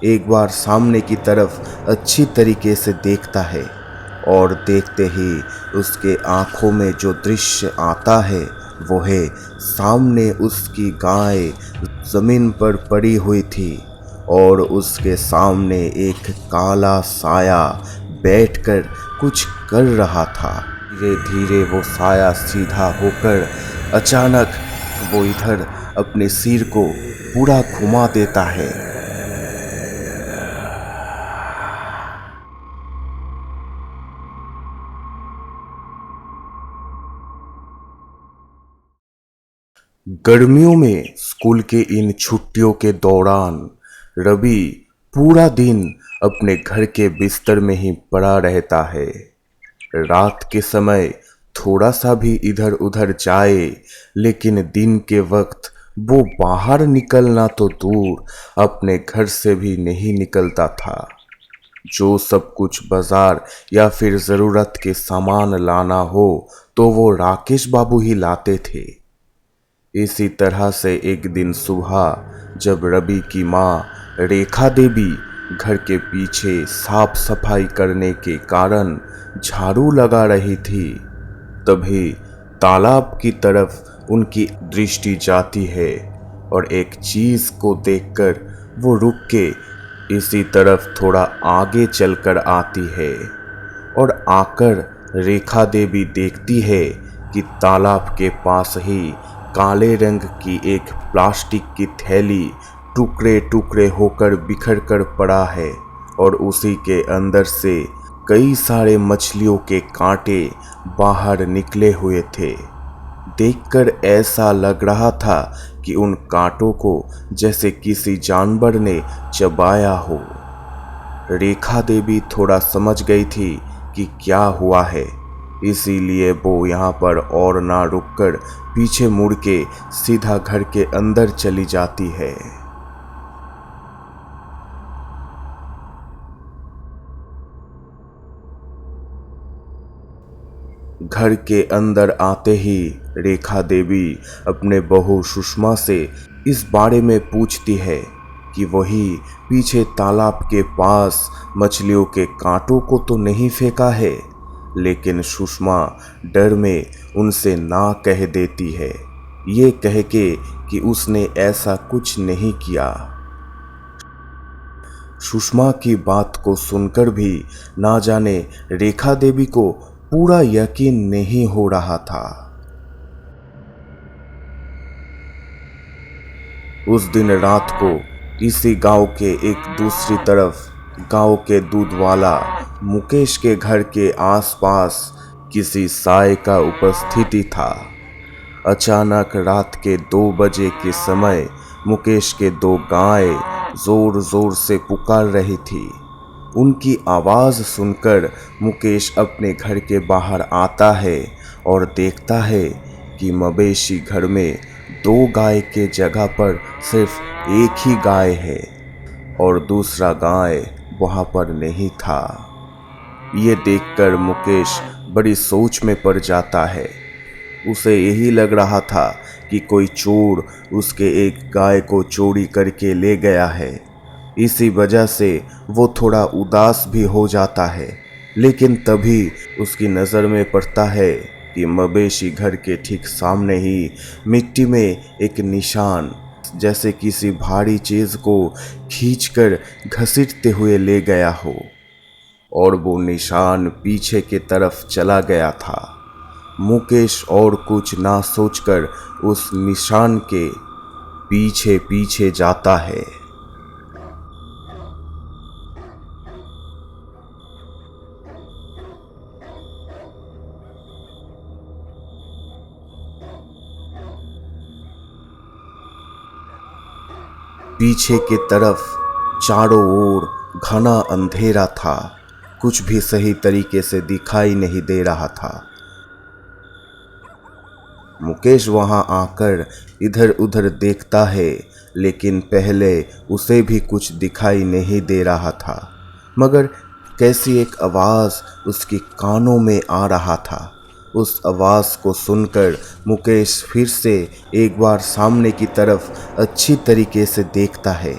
एक बार सामने की तरफ अच्छी तरीके से देखता है और देखते ही उसके आंखों में जो दृश्य आता है वो है सामने उसकी गाय जमीन पर पड़ी हुई थी और उसके सामने एक काला साया बैठकर कुछ कर रहा था। धीरे धीरे वो साया सीधा होकर अचानक वो इधर अपने सिर को पूरा घुमा देता है। गर्मियों में स्कूल के इन छुट्टियों के दौरान रवि पूरा दिन अपने घर के बिस्तर में ही पड़ा रहता है। रात के समय थोड़ा सा भी इधर उधर जाए, लेकिन दिन के वक्त वो बाहर निकलना तो दूर अपने घर से भी नहीं निकलता था। जो सब कुछ बाजार या फिर ज़रूरत के सामान लाना हो तो वो राकेश बाबू ही लाते थे। इसी तरह से एक दिन सुबह जब रवि की माँ रेखा देवी घर के पीछे साफ सफाई करने के कारण झाड़ू लगा रही थी, तभी तालाब की तरफ उनकी दृष्टि जाती है और एक चीज को देखकर वो रुक के इसी तरफ थोड़ा आगे चलकर आती है और आकर रेखा देवी देखती है कि तालाब के पास ही काले रंग की एक प्लास्टिक की थैली टुकड़े टुकड़े होकर बिखर कर पड़ा है और उसी के अंदर से कई सारे मछलियों के कांटे बाहर निकले हुए थे। देखकर ऐसा लग रहा था कि उन कांटों को जैसे किसी जानवर ने चबाया हो। रेखा देवी थोड़ा समझ गई थी कि क्या हुआ है, इसीलिए वो यहाँ पर और ना रुककर पीछे मुड़ के सीधा घर के अंदर चली जाती है। घर के अंदर आते ही रेखा देवी अपने बहू सुषमा से इस बारे में पूछती है कि वही पीछे तालाब के पास मछलियों के कांटों को तो नहीं फेंका है, लेकिन सुषमा डर में उनसे ना कह देती है, ये कह के कि उसने ऐसा कुछ नहीं किया। सुषमा की बात को सुनकर भी ना जाने रेखा देवी को पूरा यकीन नहीं हो रहा था। उस दिन रात को इसी गांव के एक दूसरी तरफ गांव के दूध वाला मुकेश के घर के आसपास किसी साय का उपस्थिति था। अचानक रात के 2 बजे के समय मुकेश के 2 गाय जोर जोर से पुकार रही थी। उनकी आवाज़ सुनकर मुकेश अपने घर के बाहर आता है और देखता है कि मवेशी घर में 2 गाय के जगह पर सिर्फ एक ही गाय है और दूसरा गाय वहाँ पर नहीं था। ये देखकर मुकेश बड़ी सोच में पड़ जाता है। उसे यही लग रहा था कि कोई चोर उसके एक गाय को चोरी करके ले गया है। इसी वजह से वो थोड़ा उदास भी हो जाता है, लेकिन तभी उसकी नज़र में पड़ता है कि मवेशी घर के ठीक सामने ही मिट्टी में एक निशान जैसे किसी भारी चीज़ को खींचकर घसीटते हुए ले गया हो और वो निशान पीछे की तरफ चला गया था। मुकेश और कुछ ना सोचकर उस निशान के पीछे पीछे जाता है। पीछे की तरफ चारों ओर घना अंधेरा था, कुछ भी सही तरीके से दिखाई नहीं दे रहा था। मुकेश वहां आकर इधर उधर देखता है, लेकिन पहले उसे भी कुछ दिखाई नहीं दे रहा था, मगर कैसी एक आवाज़ उसके कानों में आ रहा था। उस आवाज़ को सुनकर मुकेश फिर से एक बार सामने की तरफ अच्छी तरीके से देखता है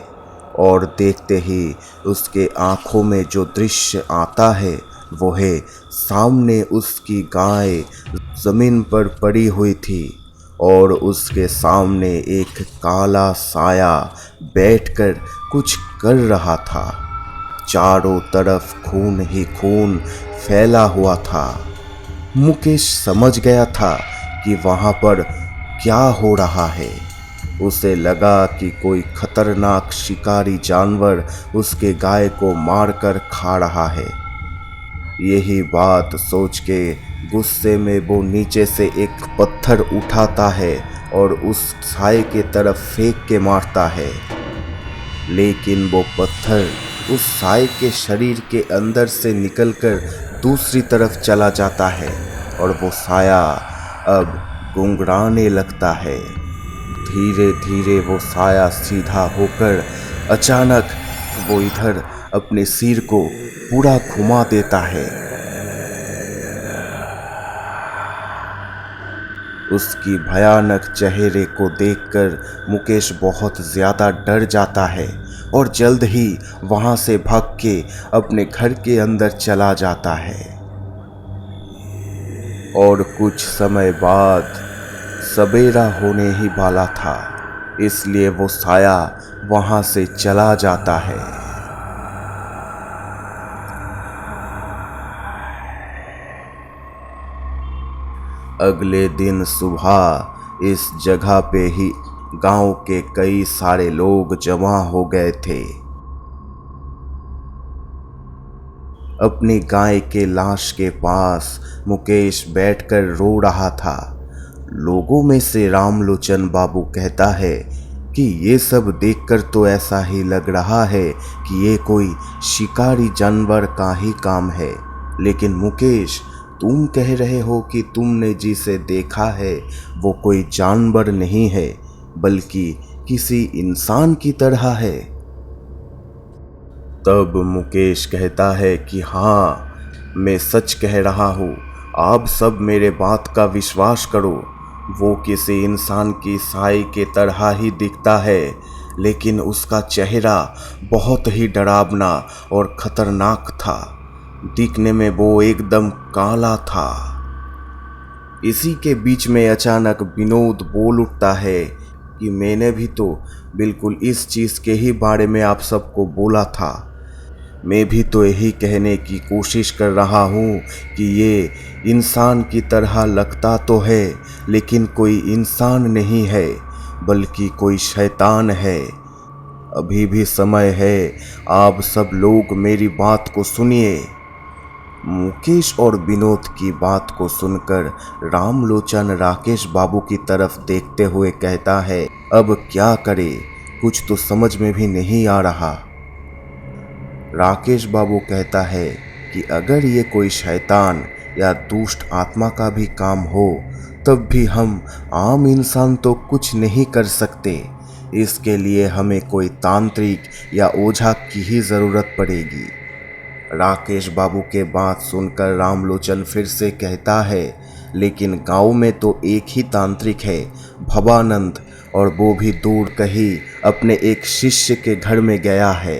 और देखते ही उसके आंखों में जो दृश्य आता है वो है सामने उसकी गाय जमीन पर पड़ी हुई थी और उसके सामने एक काला साया बैठकर कुछ कर रहा था। चारों तरफ खून ही खून फैला हुआ था। मुकेश समझ गया था कि वहां पर क्या हो रहा है। उसे लगा कि कोई खतरनाक शिकारी जानवर उसके गाय को मारकर खा रहा है। यही बात सोच के गुस्से में वो नीचे से एक पत्थर उठाता है और उस साए के तरफ फेंक के मारता है, लेकिन वो पत्थर उस साए के शरीर के अंदर से निकलकर दूसरी तरफ चला जाता है और वो साया अब गुंगराने लगता है। धीरे धीरे वो साया सीधा होकर अचानक वो इधर अपने सिर को पूरा घुमा देता है। उसकी भयानक चेहरे को देखकर मुकेश बहुत ज्यादा डर जाता है और जल्द ही वहां से भाग के अपने घर के अंदर चला जाता है। और कुछ समय बाद सवेरा होने ही वाला था, इसलिए वो साया वहां से चला जाता है। अगले दिन सुबह इस जगह पे ही गांव के कई सारे लोग जमा हो गए थे। अपनी गाय के लाश के पास मुकेश बैठकर रो रहा था। लोगों में से रामलोचन बाबू कहता है कि ये सब देखकर तो ऐसा ही लग रहा है कि ये कोई शिकारी जानवर का ही काम है, लेकिन मुकेश तुम कह रहे हो कि तुमने जिसे देखा है वो कोई जानवर नहीं है बल्कि किसी इंसान की तरह है। तब मुकेश कहता है कि हाँ, मैं सच कह रहा हूँ, आप सब मेरे बात का विश्वास करो। वो किसी इंसान की साई के तरह ही दिखता है, लेकिन उसका चेहरा बहुत ही डरावना और खतरनाक था। दिखने में वो एकदम काला था। इसी के बीच में अचानक विनोद बोल उठता है कि मैंने भी तो बिल्कुल इस चीज़ के ही बारे में आप सबको बोला था। मैं भी तो यही कहने की कोशिश कर रहा हूँ कि ये इंसान की तरह लगता तो है, लेकिन कोई इंसान नहीं है बल्कि कोई शैतान है। अभी भी समय है, आप सब लोग मेरी बात को सुनिए। मुकेश और विनोद की बात को सुनकर रामलोचन राकेश बाबू की तरफ देखते हुए कहता है, अब क्या करे, कुछ तो समझ में भी नहीं आ रहा। राकेश बाबू कहता है कि अगर ये कोई शैतान या दुष्ट आत्मा का भी काम हो तब भी हम आम इंसान तो कुछ नहीं कर सकते। इसके लिए हमें कोई तांत्रिक या ओझा की ही ज़रूरत पड़ेगी। राकेश बाबू के बात सुनकर रामलोचन फिर से कहता है, लेकिन गांव में तो एक ही तांत्रिक है, भवानंद, और वो भी दूर कहीं अपने एक शिष्य के घर में गया है।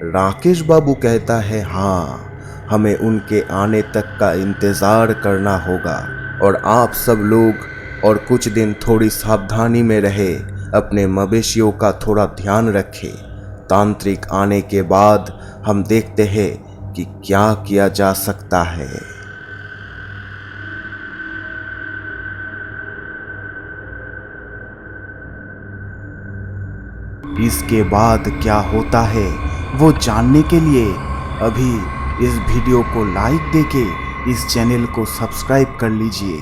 राकेश बाबू कहता है, हाँ, हमें उनके आने तक का इंतज़ार करना होगा और आप सब लोग और कुछ दिन थोड़ी सावधानी में रहे, अपने मवेशियों का थोड़ा ध्यान रखें। तांत्रिक आने के बाद हम देखते हैं कि क्या किया जा सकता है। इसके बाद क्या होता है वो जानने के लिए अभी इस वीडियो को लाइक देके इस चैनल को सब्सक्राइब कर लीजिए।